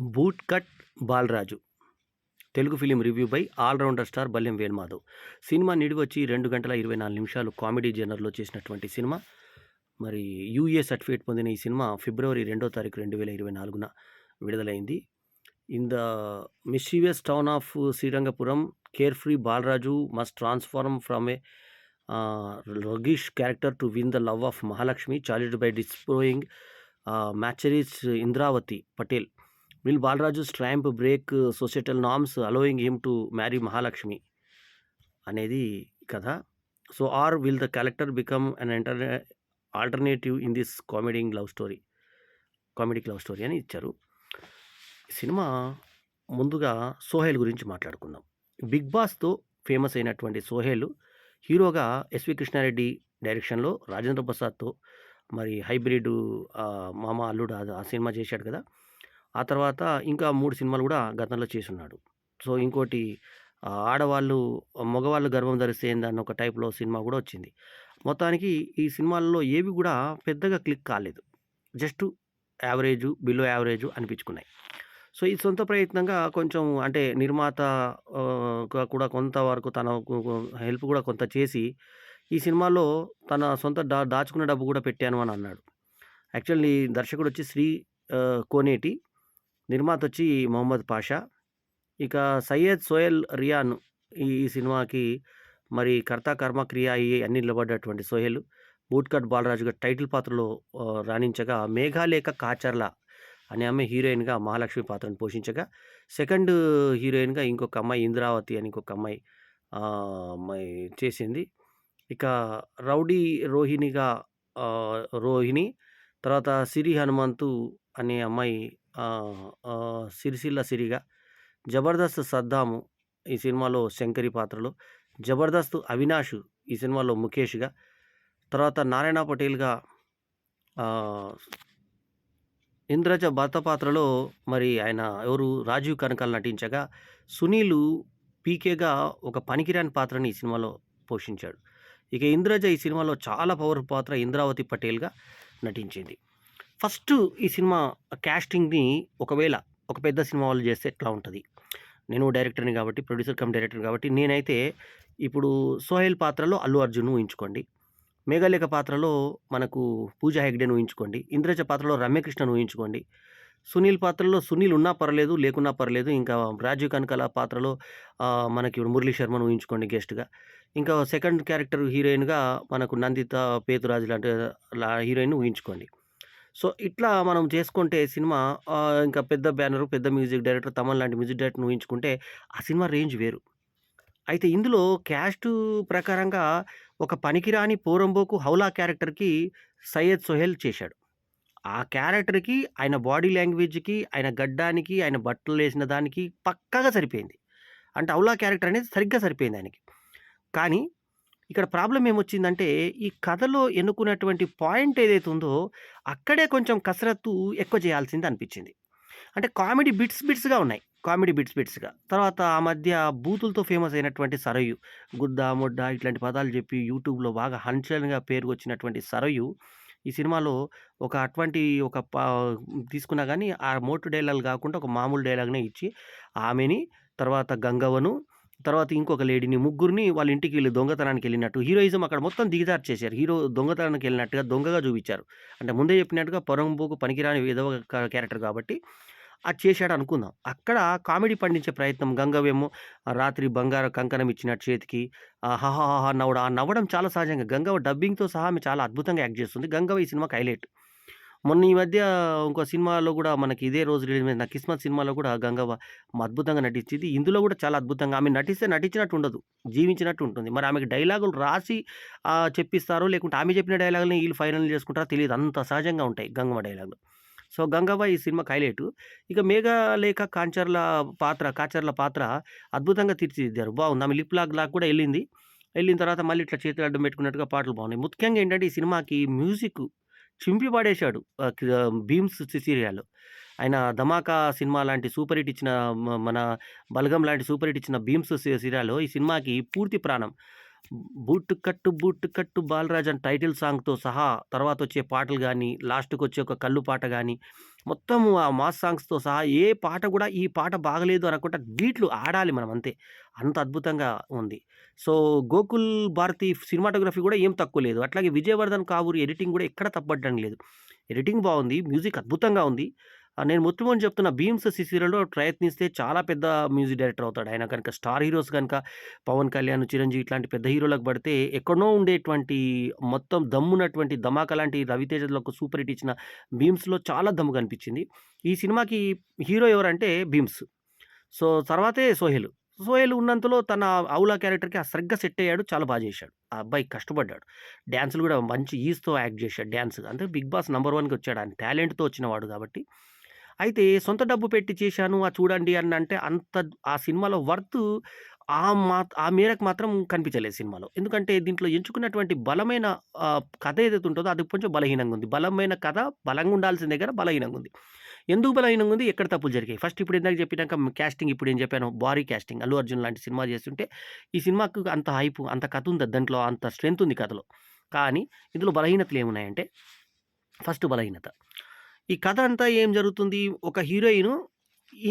Boot cut Balaraju Telugu film review by allrounder star Ballem Venumadhav. సినిమా నిడివొచ్చి 2 గంటల 24 నిమిషాలు కామెడీ జనర్లో చేసినటువంటి సినిమా. మరి యూఏ సర్టిఫికేట్ పొందిన ఈ సినిమా ఫిబ్రవరి 2వ తారీఖు 2024న విడుదలైంది. In the mischievous town of Srirangapuram, carefree Balaraju must transform from a roguish character to win the love of Mahalakshmi, challenged by despoiling Machery's Indravati Patel. Will Balraju's triumph break societal norms, allowing him to marry Mahalakshmi? అనేది కథ. So are will the character become an alternative in this comedic love story అని ఇచ్చారు. Cinema ముందుగా సోహెల్ గురించి మాట్లాడుకుందాం. Big బాస్తో famous అయినటువంటి సోహెల్ హీరోగా SV Krishna Reddy డైరెక్షన్లో రాజేంద్ర ప్రసాద్తో మరి హైబ్రిడ్ మామ అల్లుడు ఆ సినిమా చేశాడు కదా. ఆ తర్వాత ఇంకా 3 సినిమాలు కూడా గతంలో చేసున్నాడు. సో ఇంకోటి ఆడవాళ్ళు మగవాళ్ళు గర్భం ధరిస్తే ఏందన్న ఒక టైప్‌లో సినిమా కూడా వచ్చింది. మొత్తానికి ఈ సినిమాల్లో ఏవి కూడా పెద్దగా క్లిక్ కాలేదు. జస్ట్ యావరేజు, బిలో యావరేజు అనిపించుకున్నాయి. సో ఈ సొంత ప్రయత్నంగా కొంచెం అంటే నిర్మాత కూడా కొంతవరకు తనకు హెల్ప్ కూడా కొంత చేసి ఈ సినిమాలో తన సొంత దాచుకున్న డబ్బు కూడా పెట్టాను అని అన్నాడు. యాక్చువల్లీ దర్శకుడు వచ్చి శ్రీ కోనేటి, నిర్మాత వచ్చి మొహమ్మద్ పాషా. ఇక సయ్యద్ సోయల్ రియాన్ ఈ సినిమాకి మరి కర్త కర్మ క్రియ అయ్యి అన్ని నిలబడ్డటువంటి సోహెల్ బూట్కట్ బాలరాజుగా టైటిల్ పాత్రలో రాణించగా, మేఘాలేఖ కాచర్ల అనే ఆమె హీరోయిన్గా మహాలక్ష్మి పాత్రను పోషించగా, సెకండ్ హీరోయిన్గా ఇంకొక అమ్మాయి ఇంద్రావతి అని ఇంకొక అమ్మాయి అమ్మాయి చేసింది. ఇక రౌడీ రోహిణిగా రోహిణి, తర్వాత సిరి హనుమంతు అనే అమ్మాయి సిరిసిల్ల సిరిగా, జబర్దస్త్ సద్దాము ఈ సినిమాలో శంకరి పాత్రలో, జబర్దస్త్ అవినాష్ ఈ సినిమాలో ముఖేష్గా, తర్వాత నారాయణ పటేల్గా ఇంద్రజ భర్త పాత్రలో మరి ఆయన ఎవరు రాజీవ్ కనకాల్ నటించగా, సునీల్ పీకేగా ఒక పనికిరాని పాత్రని ఈ సినిమాలో పోషించాడు. ఇక ఇంద్రజ ఈ సినిమాలో చాలా పవర్ఫుల్ పాత్ర ఇంద్రావతి పటేల్గా నటించింది. ఫస్ట్ ఈ సినిమా క్యాస్టింగ్ని ఒకవేళ ఒక పెద్ద సినిమా వాళ్ళు చేస్తే ఎట్లా ఉంటుంది? నేను డైరెక్టర్ని కాబట్టి, ప్రొడ్యూసర్ కమ్ డైరెక్టర్ కాబట్టి నేనైతే ఇప్పుడు సోహెల్ పాత్రలో అల్లు అర్జున్ ఊహించుకోండి, మేఘలేఖ పాత్రలో మనకు పూజా హెగ్డేని ఊహించుకోండి, ఇంద్రజ పాత్రలో రమ్యకృష్ణను ఊహించుకోండి, సునీల్ పాత్రలో సునీల్ ఉన్నా పర్లేదు, లేకున్నా పర్లేదు, ఇంకా రాజీవ్ కనకాల పాత్రలో మనకి ఇప్పుడు మురళీ శర్మను ఊహించుకోండి గెస్ట్గా, ఇంకా సెకండ్ క్యారెక్టర్ హీరోయిన్గా మనకు నందిత పేతురాజు లాంటి హీరోయిన్ ఊహించుకోండి. సో ఇట్లా మనం చేసుకుంటే సినిమా ఇంకా పెద్ద బ్యానరు, పెద్ద మ్యూజిక్ డైరెక్టర్, తమన్ లాంటి మ్యూజిక్ డైరెక్టర్ని ఊహించుకుంటే ఆ సినిమా రేంజ్ వేరు. అయితే ఇందులో క్యాస్టు ప్రకారంగా ఒక పనికిరాని పోరంబోకు హౌలా క్యారెక్టర్‌కి సయ్యద్ సోహెల్ చేశాడు. ఆ క్యారెక్టర్‌కి, ఆయన బాడీ లాంగ్వేజ్‌కి, ఆయన గడ్డానికి, ఆయన బట్టలేసిన దానికి పక్కాగా సరిపోయింది. అంటే హౌలా క్యారెక్టర్ అనేది సరిగ్గా సరిపోయింది ఆయనకి. కానీ ఇక్కడ ప్రాబ్లమ్ ఏమొచ్చిందంటే, ఈ కథలో ఎన్నుకున్నటువంటి పాయింట్ ఏదైతే ఉందో, అక్కడే కొంచెం కసరత్తు ఎక్కువ చేయాల్సింది అనిపించింది. అంటే కామెడీ బిట్స్‌గా ఉన్నాయి. కామెడీ బిట్స్‌గా. తర్వాత ఆ మధ్య బూతులతో ఫేమస్ అయినటువంటి 'సరయు', 'గుద్ద', 'మొడ్డ' ఇట్లాంటి పదాలు చెప్పి యూట్యూబ్‌లో బాగా హల్చల్‌గా పేరుకొచ్చినటువంటి 'సరయు' ఈ సినిమాలో ఒక అటువంటి ఒక తీసుకున్నా గానీ, ఆ మోటు డైలాగులు కాకుండా ఒక మామూలు డైలాగ్‌నే ఇచ్చి, ఆమెని, తర్వాత గంగవ్వను, తర్వాత ఇంకొక లేడీని, ముగ్గురిని వాళ్ళ ఇంటికెళ్ళి దొంగతనానికెళ్ళినట్టు హీరోయిజం అక్కడ మొత్తం దిగజార్చేశారు. చేశారు. హీరో దొంగతనానికెళ్ళినట్టుగా దొంగగా చూపించారు. అంటే ముందే చెప్పినట్టుగా పొరంబోకు పనికిరాని వెధవ క్యారెక్టర్ కాబట్టి అది చేశాడు అనుకుందాం. అక్కడ కామెడీ పండించే ప్రయత్నం, గంగవ్వేమో రాత్రి బంగారు కంకణం ఇచ్చినట్టు చేతికి హాహాహా నవ్వడం. ఆ నవ్వడం చాలా సహజంగా. గంగవ్వ డబ్బింగ్‌తో సహా ఆమె చాలా అద్భుతంగా యాక్ట్ చేస్తుంది. గంగవ్వ ఈ సినిమాకి హైలైట్. మొన్న ఈ మధ్య ఇంకో సినిమాలో గూడా మనకి ఇదే రోజు రిలీజ్ అయిన 'కిస్మత్' సినిమాలో గూడా గంగవ్వ అద్భుతంగా నటించింది. ఇందులో గూడా చాలా అద్భుతంగా ఆమె నటిస్తే నటించినట్టు ఉండదు. జీవించినట్టు ఉంటుంది. మరి ఆమెకి డైలాగులు రాసి చెప్పిస్తారో, లేకుంటే ఆమె చెప్పిన డైలాగులని ఈళ్ళు ఫైనల్ చేసుకుంటారో తెలీదు. అంత సహజంగా ఉంటాయి గంగవ్వ డైలాగులు. సో, గంగవ్వ ఈ సినిమాకి హైలైటు. ఇక మేఘలేఖ కాచర్ల పాత్ర అద్భుతంగా తీర్చిదిద్దారు. బావుంది. ఆమె లిప్ లాక్ కూడా ఎళ్ళింది. ఎళ్ళిన తర్వాత మళ్ళీ ఇట్లా చేతులు అడ్డం పెట్టుకున్నట్టుగా పాటలు బావున్నాయి. ముఖ్యంగా ఏంటంటే ఈ సినిమాకి మ్యూజిక్ చింపి పడేశాడు. 'భీమ్స్' సీరియల్. ఆయన 'ధమాకా' సినిమా లాంటి సూపర్ హిట్ ఇచ్చిన మన 'బలగం' లాంటి సూపర్ హిట్ ఇచ్చిన 'భీమ్స్' సీరియల్‌లో ఈ సినిమాకి పూర్తి ప్రాణం. 'బూట్ కట్టు బాలరాజ్' అని టైటిల్ సాంగ్‌తో సహా తర్వాతొచ్చే పాటలు గానీ, లాస్ట్‌కొచ్చే ఒక కల్లు పాట గానీ, మొత్తము ఆ మాస్ సాంగ్స్‌తో సహా ఏ పాట గూడా ఈ పాట బాగలేదు అనకుండా బీట్లు ఆడాలి మనం అంతే. అంత అద్భుతంగా ఉంది. సో, 'గోకుల్ భారతి' సినిమాటోగ్రఫీ గూడా ఏం తక్కువ లేదు. అట్లాగే 'విజయవర్ధన్ కావూరి' ఎడిటింగ్ గూడా ఎక్కడ తప్పడ్డం లేదు. ఎడిటింగ్ బావుంది. మ్యూజిక్ అద్భుతంగా ఉంది. నేను మొత్తుమని చెప్తున్నా 'భీమ్స్' సీరియల్‌లో ప్రయత్నిస్తే చాలా పెద్ద మ్యూజిక్ డైరెక్టర్ అవుతాడు. ఆయన గనుక స్టార్ హీరోస్ గనుక 'పవన్ కళ్యాణ్', 'చిరంజీవి' ఇట్లాంటి పెద్ద హీరోలకు పడితే ఎక్కడనో ఉండేటువంటి మొత్తం దమ్మున్నటువంటి 'ధమాకా' లాంటి 'రవితేజ'లో ఒక సూపర్ హిట్ ఇచ్చిన 'భీమ్స్‌లో' చాలా దమ్ము కనిపించింది. ఈ సినిమాకి హీరో ఎవరంటే 'భీమ్స్.' సో, తర్వాతే 'సోహెల్.' 'సోహెల్' ఉన్నంతలో తన 'ఔలా' క్యారెక్టర్‌కి సరిగ్గా సెట్ అయ్యాడు. చాలా చేశాడు. ఆ అబ్బాయి కష్టపడ్డాడు. డాన్సులు గూడా మంచి ఈజ్‌తో యాక్ట్ చేశాడు డాన్స్. అంటే 'బిగ్ బాస్' నంబర్ 1కి వచ్చాడు. ఆయన టాలెంట్‌తో వచ్చినవాడు కాబట్టి. అయితే సొంత డబ్బు పెట్టి చేశాను చూడండి అనంటే అంత ఆ సినిమాలో వర్త్ ఆ మేరకు మాత్రం కనిపించలేదు సినిమాలో. ఎందుకంటే దీంట్లో ఎంచుకున్నటువంటి బలమైన కథ ఏదైతే ఉంటదో అది కొంచెం బలహీనంగా ఉంది. బలమైన కథ బలంగా ఉండాల్సిన దగ్గర బలహీనంగా ఉంది. ఎందుకు బలహీనంగా ఉంది? ఎక్కడ తప్పులు జరిగాయి? ఫస్ట్ ఇప్పుడు ఇందాక చెప్పినాక కాస్టింగ్ ఇప్పుడు ఏం చెప్పాను భారీ కాస్టింగ్ 'అల్లు అర్జున్' లాంటి సినిమా చేస్తుంటే ఈ సినిమాకు అంత హైప్ అంత కథ ఉంది దాంట్లో అంత స్ట్రెంత్ ఉంది కథలో. కానీ ఇందులో బలహీనతలు ఏమున్నాయంటే ఫస్ట్ బలహీనత. ఈ కథ అంతా ఏం జరుగుతుంది? ఒక హీరోయిను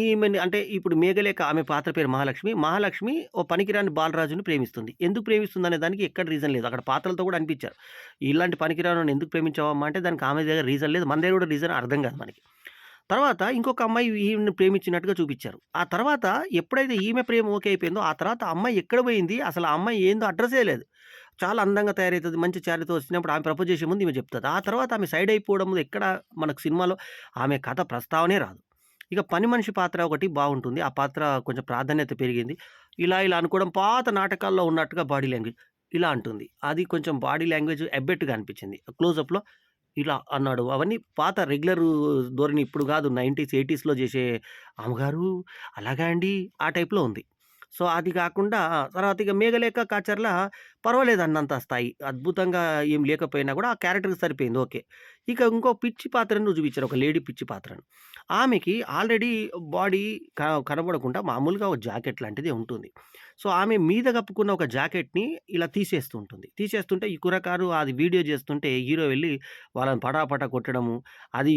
ఈమెని అంటే ఇప్పుడు 'మేఘలేఖ' ఆమె పాత్ర పేరు మహాలక్ష్మి. మహాలక్ష్మి ఓ పనికిరాని బాలరాజుని ప్రేమిస్తుంది. ఎందుకు ప్రేమిస్తుందనే దానికి ఎక్కడ రీజన్ లేదు. అక్కడ పాత్రలతో కూడా అనిపించారు. ఇలాంటి పనికిరానోడిని ఎందుకు ప్రేమించావమ్మా అంటే దానికి ఆమె దగ్గర రీజన్ లేదు. మన దగ్గర కూడా రీజన్ అర్థం కాదు మనకి. తర్వాత ఇంకొక అమ్మాయి ఈమెని ప్రేమించినట్టుగా చూపిచ్చారు. ఆ తర్వాత ఎప్పుడైతే ఈమె ప్రేమ ఓకే అయిపోయిందో, ఆ తర్వాత ఆ అమ్మాయి ఎక్కడ పోయింది? అసలు ఆ అమ్మాయి ఏందో అడ్రెస్సే లేదు. చాలా అందంగా తయారైతది. మంచి శారీతో వచ్చినప్పుడు ఆమె ప్రపోజ్ చేసే ముందు ఈమె చెప్తది. ఆ తర్వాత ఆమె సైడ్ అయిపోవడం ఎక్కడ మనకు సినిమాలో ఆమె కథ ప్రస్తావనే రాదు. ఇక పని మనిషి పాత్ర ఒకటి బావుంటుంది. ఆ పాత్ర కొంచెం ప్రాధాన్యత పెరిగింది. ఇలా అనుకోవడం పాత నాటకాల్లో ఉన్నట్టుగా బాడీ లాంగ్వేజ్ ఇలా అంటుంది. అది కొంచెం బాడీ లాంగ్వేజ్ ఎబ్బెట్టుగా అనిపించింది. క్లోజప్‌లో ఇలా అన్నాడు. అవన్నీ పాత రెగ్యులరు ధోరణి ఇప్పుడు గాదు. 90స్, 80స్‌లో జేసే "అమ్మగారు అలాగా అండి" ఆ టైప్‌లో ఉంది. సో, అది గాకుండా తర్వాత ఇక 'మేఘలేఖ కాచర్ల' పర్వాలేదు అన్నంత స్థాయి. అద్భుతంగా ఏం లేకపోయినా గూడా ఆ క్యారెక్టర్‌కి సరిపోయింది ఓకే. ఇక ఇంకో పిచ్చి పాత్రను చూపించారు. ఒక లేడీ పిచ్చి పాత్రను. ఆమెకి ఆల్రెడీ బాడీ కనబడకుండా మామూలుగా ఒక జాకెట్ లాంటిది ఉంటుంది. సో, ఆమె మీద కప్పుకున్న ఒక జాకెట్‌ని ఇలా తీసేస్తూ ఉంటుంది. తీసేస్తుంటే ఈ కుర్రకారు అది వీడియో చేస్తుంటే హీరో వెళ్లి వాళ్ళని పటాపటా కొట్టడము, అది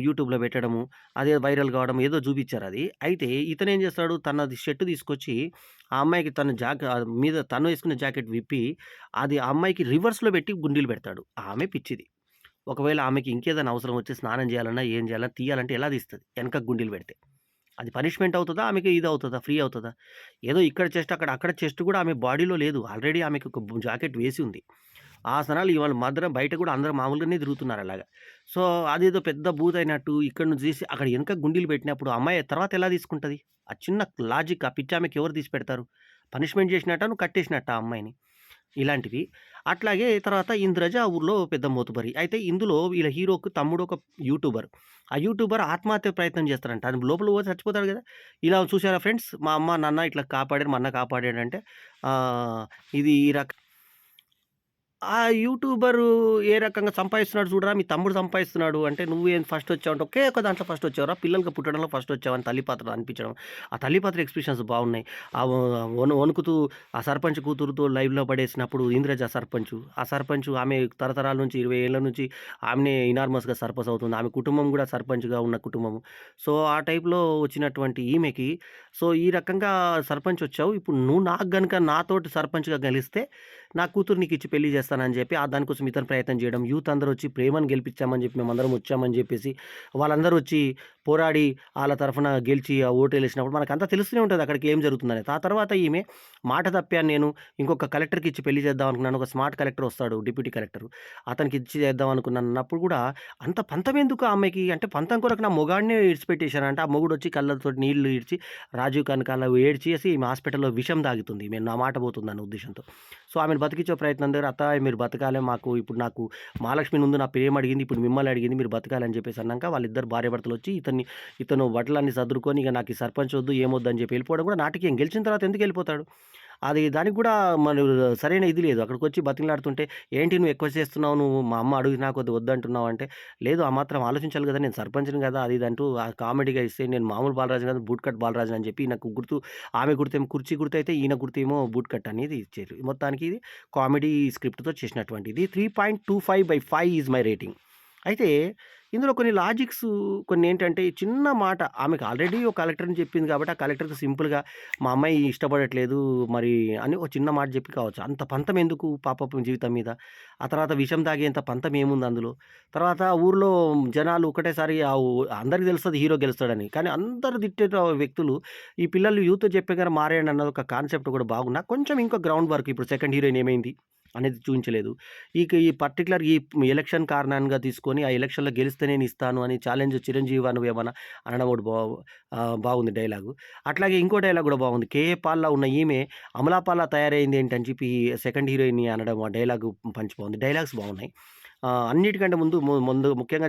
యూట్యూబ్‌లో పెట్టడము, అదే వైరల్ కావడం ఏదో చూపించారది. అయితే ఇతనేం చేస్తాడు తనది షర్ట్ తీసుకొచ్చి ఆ అమ్మాయికి తన మీద తను ఏసుకున్న జాకెట్ విప్పి అది ఆ అమ్మాయికి రివర్స్‌లో పెట్టి గుండీలు పెడతాడు. ఆమె పిచ్చిది. ఒకవేళ ఆమెకి ఇంకేదైనా అవసరం వచ్చి స్నానం చేయాలన్నా, ఏం చేయాలన్నా తీయాలంటే ఎలా తీస్తది? ఎనకకి గుండీలు పెడితే. అది పనిష్మెంట్ అవుతదా? ఆమెకి ఇది అవుతదా? ఫ్రీ అవుతదా? ఏదో ఇక్కడ చెస్ట్ అక్కడ చెస్ట్ కూడా ఆమె బాడీలో లేదు. ఆల్రెడీ ఆమెకి ఒక జాకెట్ వేసి ఉంది. ఆ స్థానాలు ఇవాళ బయట కూడా అందరూ మామూలుగానే తిరుగుతున్నారు అలాగా. సో, అదేదో పెద్ద బూతయినట్టు ఇక్కడి నుంచి తీసి అక్కడ ఎనక గుండీలు పెట్టినప్పుడు అమ్మాయి తర్వాత ఎలా తీసుకుంటది? ఆ చిన్న లాజిక్ ఆ పిచ్చామెకి ఎవరు తీసి పెడతారు? పనిష్మెంట్ చేసినట్టా? నువ్వు కట్టేసినట్టా ఆ అమ్మాయిని? ఇలాంటివి. అట్లాగే తర్వాత 'ఇంద్రజ' ఆ ఊర్లో పెద్ద మోతుబరి. అయితే ఇందులో వీళ్ళ హీరోకి తమ్ముడు ఒక యూట్యూబర్. ఆ యూట్యూబర్ ఆత్మహత్య ప్రయత్నం చేస్తాడంట. అది లోపల పోతే చచ్చిపోతాడు గదా! ఇలా చూసారా ఫ్రెండ్స్ మా అమ్మ, నాన్న ఇట్లా కాపాడారు. మా అన్న కాపాడాడంటే ఆహ్, ఇది ఈ రక ఆ యూట్యూబరు ఏ రకంగా సంపాదిస్తున్నాడు చూడరా! మీ తమ్ముడు సంపాదిస్తున్నాడు. అంటే నువ్వేం ఫస్టొచ్చావంటే, ఒకే ఒక్క దాంట్లో ఫస్టొచ్చావురా! పిల్లలకి పుట్టడంలో ఫస్టొచ్చావని తల్లి పాత్ర అనిపించడం. ఆ తల్లి పాత్ర ఎక్స్‌ప్రెషన్స్ బావున్నాయి. ఆ వ వణుకుతూ ఆ సర్పంచ్ కూతురుతో లైవ్‌లో పడేసినప్పుడు ఇంద్రజ సర్పంచు. ఆ సర్పంచు ఆమె తరతరాల నుంచి 20 ఏళ్ల నుంచి ఆమెనే ఇనార్మస్‌గా సర్పంచ్ అవుతుంది. ఆమె కుటుంబం గూడా సర్పంచ్‌గా ఉన్న కుటుంబము. సో, ఆ టైప్‌లో వచ్చినటువంటి ఈమెకి సో, ఈ రకంగా సర్పంచొచ్చావు. ఇప్పుడు నువ్వు నాకు గనుక నాతోటి సర్పంచ్‌గా గెలిస్తే నా కూతురు నీకిచ్చి పెళ్లి చేస్తానని చెప్పి, దానికోసం ఇతను ప్రయత్నం చేయడం. యూత్ అందరూ వచ్చి ప్రేమను గెలిపించామని చెప్పి మేమందరం వచ్చామని చెప్పేసి, వాళ్ళందరూ వచ్చి పోరాడి ఆళ్ళ తరఫున గెలిచి ఆ ఓటేలేసినప్పుడు మనకంతా తెలుస్తూనే ఉంటది అక్కడికి ఏం జరుగుతుందనేది. ఆ తర్వాత ఈమె మాట తప్పాను నేను. ఇంకొక కలెక్టర్‌కి ఇచ్చి పెళ్లి చేద్దాం అనుకున్నాను. ఒక స్మార్ట్ కలెక్టర్ వస్తాడు డిప్యూటీ కలెక్టర్. అతనికి ఇచ్చి చేద్దాం అనుకున్నాను అన్నప్పుడు కూడా అంత పంతం ఎందుకు ఆ అమ్మాయికి? అంటే పంతం కొరకు నా మొగాడినే ఇడిచిపెట్టేసానంట. ఆ మొగుడొచ్చి కళ్ళతోటి నీళ్లు ఈడ్చి రాజీవ్ కనకాల ఏడ్చేసి ఈమె హాస్పిటల్‌లో విషం తాగుతుంది. ఈమె నా మాట పోతుందన్న ఉద్దేశ్యంతో. సో, ఆమెను బతికించే ప్రయత్నం దగ్గర "అత్తయ్య మీరు బతకాలే మాకు ఇప్పుడు నాకు మహాలక్ష్మి ముందు నా ప్రేమ అడిగింది. ఇప్పుడు మిమ్మల్ని అడిగింది. మీరు బతకాలి" అని చెప్పేసి అన్నాక వాళ్ళిద్దరు భార్యాభర్తలొచ్చి ఇతను బట్టలన్నీ సర్దుకొని ఇక నాకు ఈ సర్పంచ్ వద్దు, ఏమొద్దు అని చెప్పి వెళ్ళిపోవడం కూడా నాటకీయం. గెలిచిన తర్వాత ఎందుకెళ్ళిపోతాడు? అది దానికి కూడా మరి సరైన ఇది లేదు. అక్కడికొచ్చి బతిమిలాడుతుంటే, "ఏంటి నువ్వు ఎక్కువ చేస్తున్నావు. నువ్వు మా అమ్మ అడిగినా కొద్ది వద్దంటున్నావు" అంటే, "లేదు ఆ మాత్రం ఆలోచించాలి కదా! నేను సర్పంచ్‌ని కదా!" అది ఇది అంటూ కామెడీగా ఇస్తే, "నేను మామూలు బాలరాజుని కాదు బూట్ కట్ బాలరాజుని" అని చెప్పి నాకు ఆమె గుర్తేమో కుర్చీ గుర్తయితే, ఈయన గుర్తేమో బూట్ కట్ అనేది ఇచ్చారు. మొత్తానికి ఇది కామెడీ స్క్రిప్ట్‌తో చేసినటువంటిది. 3.25/5 ఈజ్ మై రేటింగ్. అయితే ఇందులో కొన్ని లాజిక్సు కొన్నేంటంటే చిన్న మాట ఆమెకు ఆల్రెడీ ఒక కలెక్టర్‌ని చెప్పింది కాబట్టి, ఆ కలెక్టర్‌కి సింపుల్‌గా మా అమ్మాయి ఇష్టపడట్లేదు మరి అని ఒక చిన్న మాట చెప్పి కావచ్చు. అంత పంతం ఎందుకు పాపం జీవితం మీద? ఆ తర్వాత విషం తాగేంత పంతం ఏముంది అందులో? తర్వాత ఊర్లో జనాలు ఒకటేసారి అందరికి తెలుస్తది హీరో గెలుస్తాడని. కానీ అందరూ తిట్టేట వ్యక్తులు ఈ పిల్లలు యూత్ చెప్పగానే మారేయండి అన్నది ఒక కాన్సెప్ట్ కూడా బాగున్నా, కొంచెం ఇంకా గ్రౌండ్ వర్క్ ఇప్పుడు సెకండ్ హీరోయిన్ ఏమైంది అనేది చూయించలేదు. ఈ పర్టిక్యులర్ ఎలక్షన్ కారణంగా తీసుకొని ఆ ఎలక్షన్‌లో గెలిస్తే నేనిస్తాను అని ఛాలెంజ్ 'చిరంజీవా నువ్వేమన్నా' అనడం ఒకటి బాగుంది డైలాగు. అట్లాగే ఇంకో డైలాగ్ గూడా బాగుంది. 'కేఏ పాల్‌లా' ఉన్న ఈమె 'అమలా పాల్‌లా తయారైంది ఏంటి' అని చెప్పి సెకండ్ హీరోయిన్‌ని అనడం ఆ డైలాగు బాగుంది. డైలాగ్స్ బాగున్నాయి. అన్నిటికంటే ముందు ముఖ్యంగా